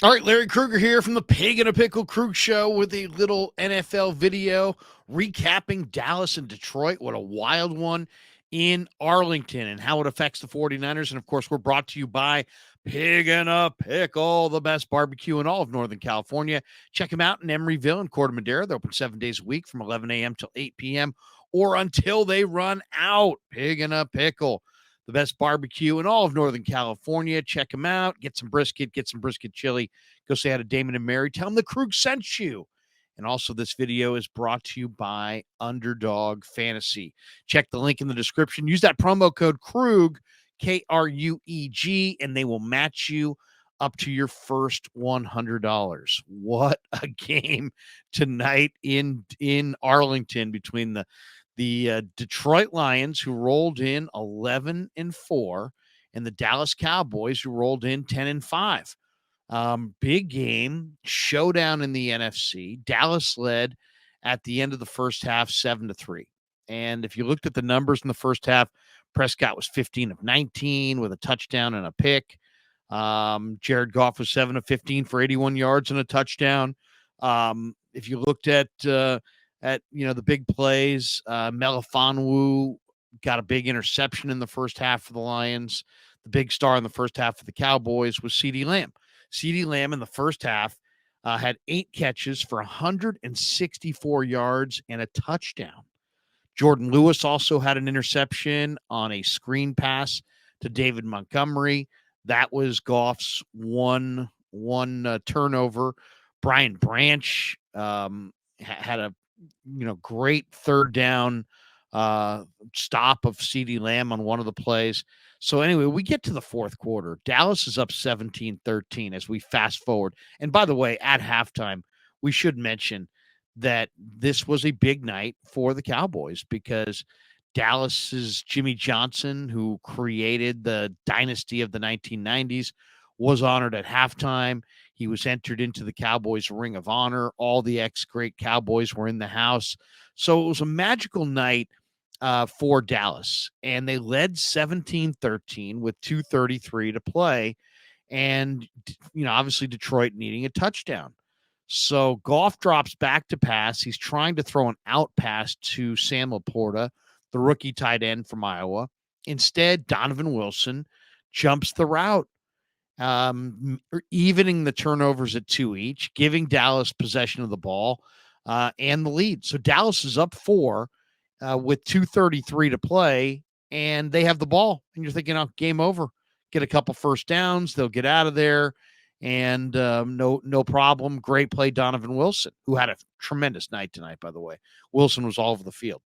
All right, Larry Krueger here from the Pig and a Pickle Krug Show with a little NFL video recapping Dallas and Detroit. What a wild one in Arlington and how it affects the 49ers. And of course, we're brought to you by Pig and a Pickle, the best barbecue in all of Northern California. Check them out in Emeryville and Corte Madera. They're open 7 days a week from 11 a.m. till 8 p.m. or until they run out. Pig and a Pickle, the best barbecue in all of Northern California. Check them out. Get some brisket chili. Go say hi to Damon and Mary. Tell them the Krug sent you. And also, this video is brought to you by Underdog Fantasy. Check the link in the description. Use that promo code Krug, K-R-U-E-G, and they will match you up to your first $100. What a game tonight in Arlington between the Detroit Lions, who rolled in 11-4, and the Dallas Cowboys, who rolled in 10-5. Big game, showdown in the NFC. Dallas led at the end of the first half 7-3. And if you looked at the numbers in the first half, Prescott was 15 of 19 with a touchdown and a pick. Jared Goff was 7 of 15 for 81 yards and a touchdown. If you looked at the big plays, Melifonwu got a big interception in the first half for the Lions. The big star in the first half for the Cowboys was CeeDee Lamb. CeeDee Lamb in the first half had 8 catches for 164 yards and a touchdown. Jordan Lewis also had an interception on a screen pass to David Montgomery. That was Goff's one turnover. Brian Branch had a great third down stop of CeeDee Lamb on one of the plays. So anyway, we get to the fourth quarter. Dallas is up 17-13 as we fast forward. And by the way, at halftime, we should mention that this was a big night for the Cowboys because Dallas's Jimmy Johnson, who created the dynasty of the 1990s, was honored at halftime. He was entered into the Cowboys Ring of Honor. All the ex-great Cowboys were in the house. So it was a magical night for Dallas, and they led 17-13 with 2:33 to play, and obviously Detroit needing a touchdown. So Goff drops back to pass. He's trying to throw an out pass to Sam Laporta, the rookie tight end from Iowa. Instead, Donovan Wilson jumps the route, evening the turnovers at 2 each, giving Dallas possession of the ball and the lead. So Dallas is up 4 with 2:33 to play, and they have the ball. And you're thinking, oh, game over. Get a couple first downs. They'll get out of there. And no problem. Great play, Donovan Wilson, who had a tremendous night tonight, by the way. Wilson was all over the field.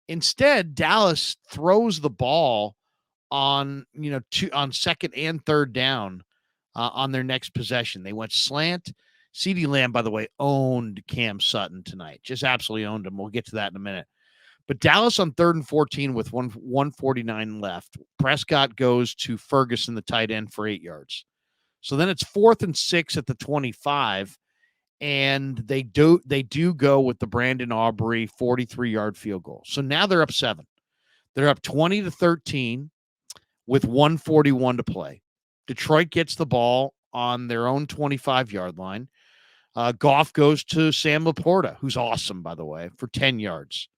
Instead, Dallas throws the ball on second and third down on their next possession. They went slant. CeeDee Lamb, by the way, owned Cam Sutton tonight. Just absolutely owned him. We'll get to that in a minute. But Dallas on 3rd and 14 with 1:49 left. Prescott goes to Ferguson, the tight end, for 8 yards. So then it's 4th and 6 at the 25, and they do go with the Brandon Aubrey 43-yard field goal. So now they're up 7. They're up 20-13 with 1:41 to play. Detroit gets the ball on their own 25-yard line. Goff goes to Sam Laporta, who's awesome, by the way, for 10 yards.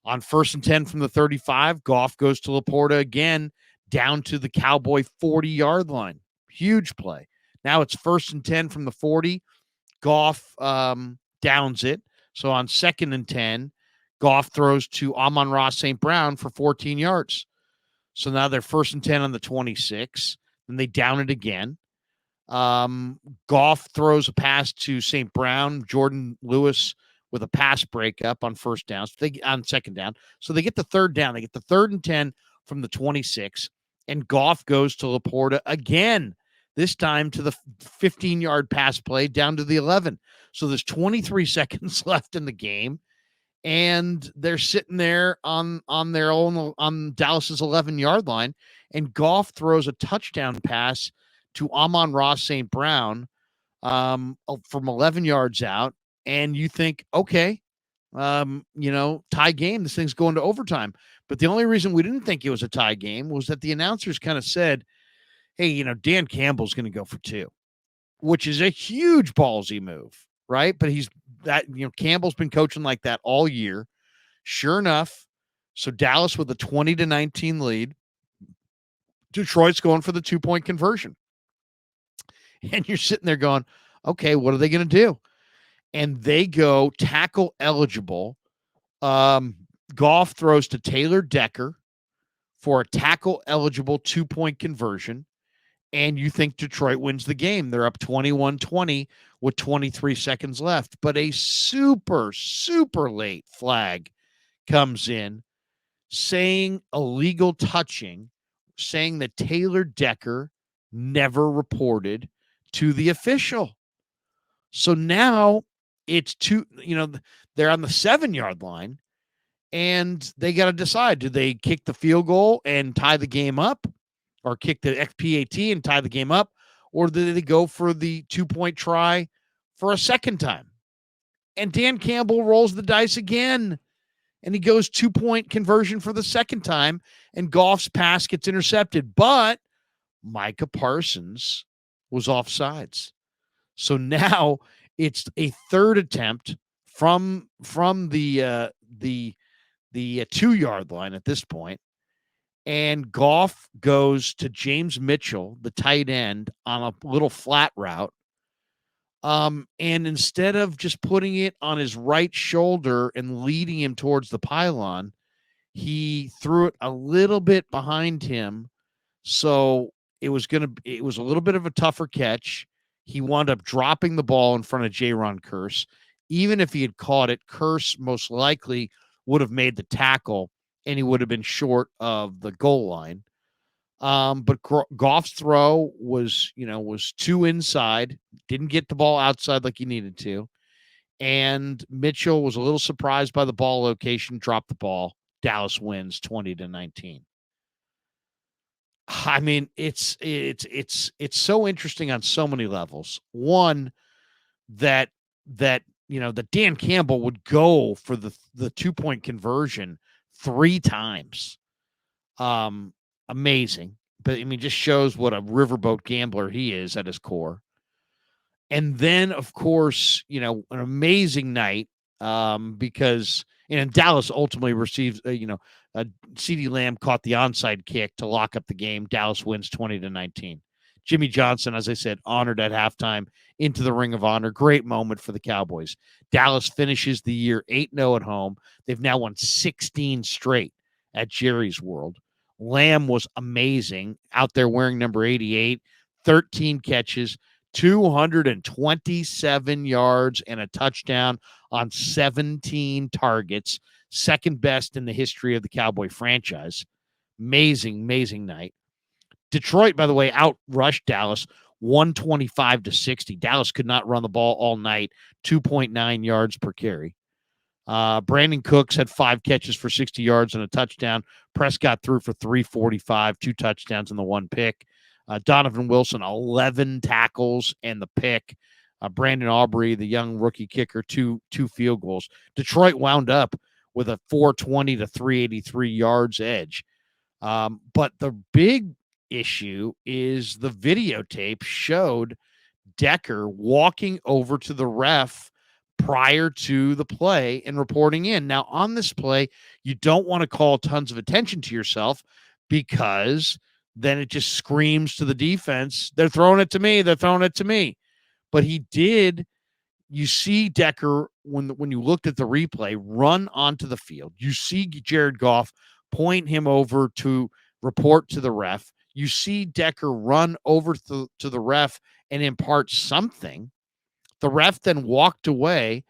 On 1st and 10 from the 35, Goff goes to Laporta again down to the Cowboy 40-yard line. Huge play. Now it's 1st and 10 from the 40. Goff downs it. So on 2nd and 10, Goff throws to Amon-Ra St. Brown for 14 yards. So now they're 1st and 10 on the 26. Then they down it again. Goff throws a pass to St. Brown. Jordan Lewis with a pass breakup on first down, on second down. So they get the third down. They get the 3rd and 10 from the 26, and Goff goes to Laporta again, this time to the 15-yard pass play down to the 11. So there's 23 seconds left in the game, and they're sitting there on their own, on Dallas's 11-yard line, and Goff throws a touchdown pass to Amon-Ra St. Brown from 11 yards out. And you think, okay, tie game. This thing's going to overtime. But the only reason we didn't think it was a tie game was that the announcers kind of said, hey, Dan Campbell's going to go for 2. which is a huge ballsy move, right? But Campbell's been coaching like that all year. Sure enough, so Dallas with a 20-19 lead. Detroit's going for the 2-point conversion. And you're sitting there going, okay, what are they going to do? And they go tackle eligible. Goff throws to Taylor Decker for a tackle eligible 2-point conversion. And you think Detroit wins the game. They're up 21-20 with 23 seconds left. But a super, super late flag comes in saying illegal touching, saying that Taylor Decker never reported to the official. So now it's they're on the 7-yard line and they got to decide, do they kick the field goal and tie the game up, or kick the XPAT and tie the game up, or do they go for the 2-point try for a second time? And Dan Campbell rolls the dice again, and he goes 2-point conversion for the second time, and Goff's pass gets intercepted. But Micah Parsons was offsides. So now it's a third attempt from the 2-yard line at this point. And Goff goes to James Mitchell, the tight end, on a little flat route. And instead of just putting it on his right shoulder and leading him towards the pylon, he threw it a little bit behind him. So it was a little bit of a tougher catch. He wound up dropping the ball in front of Jaron Kearse. Even if he had caught it, Kearse most likely would have made the tackle, and he would have been short of the goal line. But Goff's throw was too inside, didn't get the ball outside like he needed to. And Mitchell was a little surprised by the ball location, dropped the ball. Dallas wins 20-19. I mean, it's so interesting on so many levels. One, that Dan Campbell would go for the 2-point conversion 3 times. Amazing. But I mean, just shows what a riverboat gambler he is at his core. And then, of course, an amazing night, because Dallas ultimately receives, CeeDee Lamb caught the onside kick to lock up the game. Dallas wins 20-19. Jimmy Johnson, as I said, honored at halftime into the Ring of Honor. Great moment for the Cowboys. Dallas finishes the year 8-0 at home. They've now won 16 straight at Jerry's World. Lamb was amazing out there wearing number 88, 13 catches, 227 yards and a touchdown on 17 targets, second best in the history of the Cowboy franchise. Amazing, amazing night. Detroit, by the way, outrushed Dallas 125-60. Dallas could not run the ball all night, 2.9 yards per carry. Brandon Cooks had 5 catches for 60 yards and a touchdown. Prescott threw for 345, 2 touchdowns and the 1 pick. Donovan Wilson, 11 tackles and the pick. Brandon Aubrey, the young rookie kicker, two field goals. Detroit wound up with a 420-383 yards edge. But the big issue is the videotape showed Decker walking over to the ref prior to the play and reporting in. Now, on this play, you don't want to call tons of attention to yourself, because then it just screams to the defense, they're throwing it to me, they're throwing it to me. But he did. You see Decker, when you looked at the replay, run onto the field. You see Jared Goff point him over to report to the ref. You see Decker run over to the ref and impart something. The ref then walked away,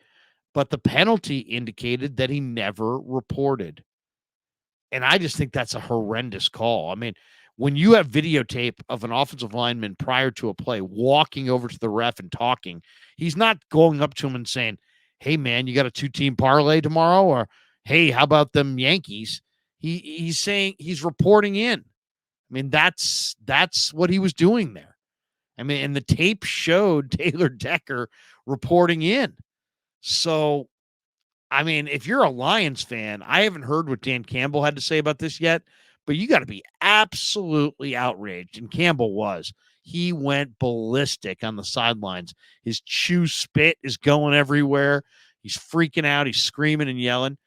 but the penalty indicated that he never reported. And I just think that's a horrendous call. I mean, when you have videotape of an offensive lineman prior to a play walking over to the ref and talking, he's not going up to him and saying, hey, man, you got a 2-team parlay tomorrow? Or, hey, how about them Yankees? He's saying, he's reporting in. I mean, that's what he was doing there. I mean, and the tape showed Taylor Decker reporting in. So, I mean, if you're a Lions fan, I haven't heard what Dan Campbell had to say about this yet, but you got to be absolutely outraged. And Campbell was. He went ballistic on the sidelines. His chew spit is going everywhere. He's freaking out. He's screaming and yelling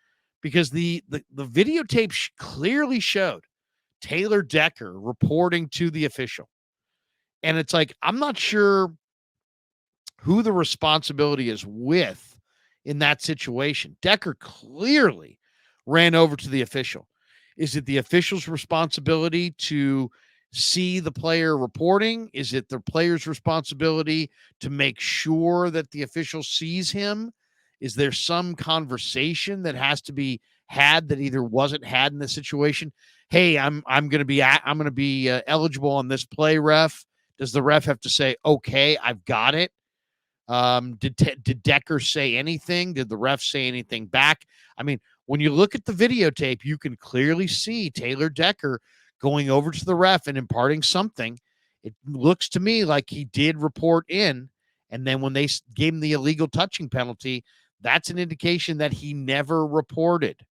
because the videotape clearly showed Taylor Decker reporting to the official. And it's like, I'm not sure who the responsibility is with in that situation. Decker clearly ran over to the official. Is it the official's responsibility to see the player reporting? Is it the player's responsibility to make sure that the official sees him? Is there some conversation that has to be had that either wasn't had in this situation? Hey, I'm going to be eligible on this play, ref. Does the ref have to say, okay, I've got it? Did Decker say anything? Did the ref say anything back? I mean, when you look at the videotape, you can clearly see Taylor Decker going over to the ref and imparting something. It looks to me like he did report in. And then when they gave him the illegal touching penalty, that's an indication that he never reported.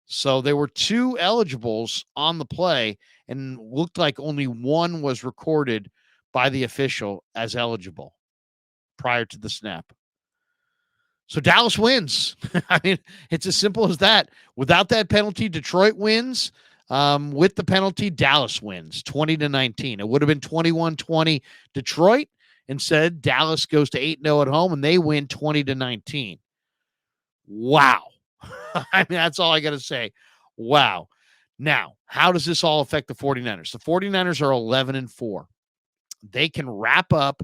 So there were two eligibles on the play, and looked like only one was recorded by the official as eligible prior to the snap. So Dallas wins. I mean, it's as simple as that. Without that penalty, Detroit wins. With the penalty, Dallas wins 20-19. It would have been 21-20 Detroit. Instead, Dallas goes to 8-0 at home, and they win 20-19. Wow. I mean, that's all I got to say. Wow. Now, how does this all affect the 49ers? The 49ers are 11-4. They can wrap up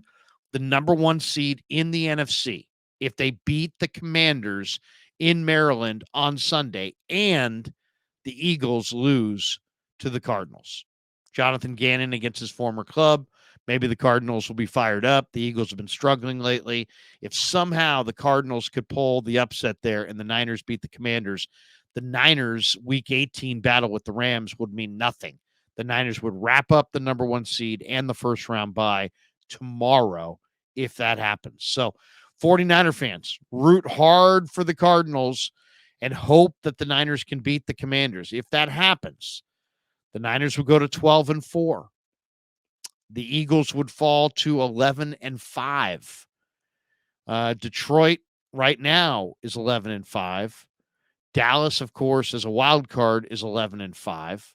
the number one seed in the NFC if they beat the Commanders in Maryland on Sunday and the Eagles lose to the Cardinals. Jonathan Gannon against his former club. Maybe the Cardinals will be fired up. The Eagles have been struggling lately. If somehow the Cardinals could pull the upset there and the Niners beat the Commanders, the Niners' Week 18 battle with the Rams would mean nothing. The Niners would wrap up the number one seed and the first round bye tomorrow if that happens. So 49er fans, root hard for the Cardinals and hope that the Niners can beat the Commanders. If that happens, the Niners will go to 12-4. The Eagles would fall to 11-5. Detroit right now is 11-5. Dallas, of course, as a wild card, is 11-5.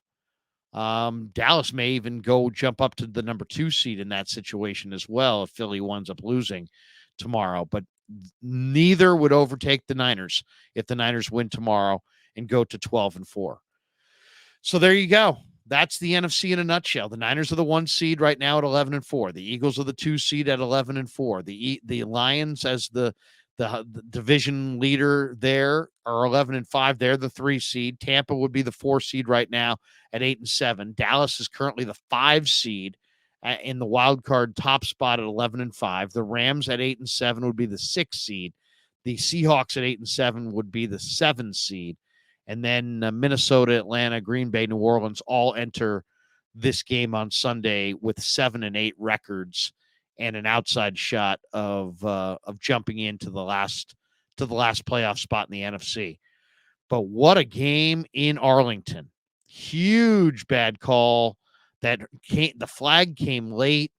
Dallas may even go jump up to the number 2 seed in that situation as well if Philly winds up losing tomorrow. But neither would overtake the Niners if the Niners win tomorrow and go to 12-4. So there you go. That's the NFC in a nutshell. The Niners are the 1 seed right now at 11-4. The Eagles are the 2 seed at 11-4. The Lions as the division leader there are 11-5. They're the 3 seed. Tampa would be the 4 seed right now at 8-7. Dallas is currently the 5 seed in the wild card top spot at 11-5. The Rams at 8-7 would be the 6 seed. The Seahawks at 8-7 would be the 7 seed. And then Minnesota, Atlanta, Green Bay, New Orleans all enter this game on Sunday with 7-8 records and an outside shot of jumping into the last playoff spot in the NFC. But what a game in Arlington! Huge bad call that the flag came late.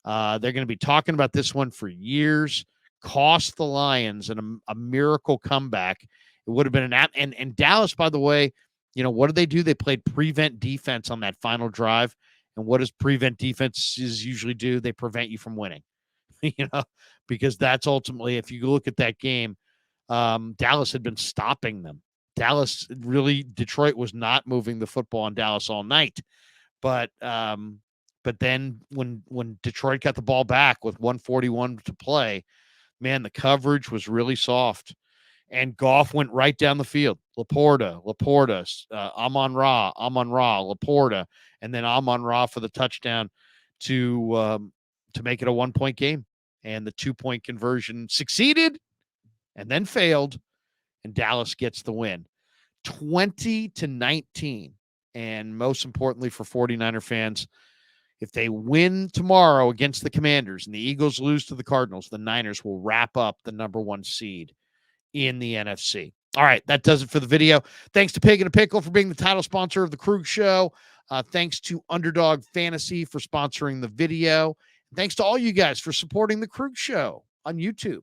They're going to be talking about this one for years. Cost the Lions a miracle comeback. It would have been and Dallas, by the way, what did they do? They played prevent defense on that final drive. And what does prevent defenses usually do? They prevent you from winning, because that's ultimately, if you look at that game, Dallas had been stopping them. Detroit was not moving the football on Dallas all night. But then when Detroit got the ball back with 141 to play, man, the coverage was really soft. And Goff went right down the field. Laporta, Amon-Ra, Laporta, and then Amon-Ra for the touchdown to make it a 1-point game. And the 2-point conversion succeeded and then failed, and Dallas gets the win. 20-19. And most importantly for 49er fans, if they win tomorrow against the Commanders and the Eagles lose to the Cardinals, the Niners will wrap up the number 1 seed in the NFC. All right, that does it for the video. Thanks to Pig and a Pickle for being the title sponsor of the Krug Show. Thanks to Underdog Fantasy for sponsoring the video. Thanks to all you guys for supporting the Krug Show on YouTube.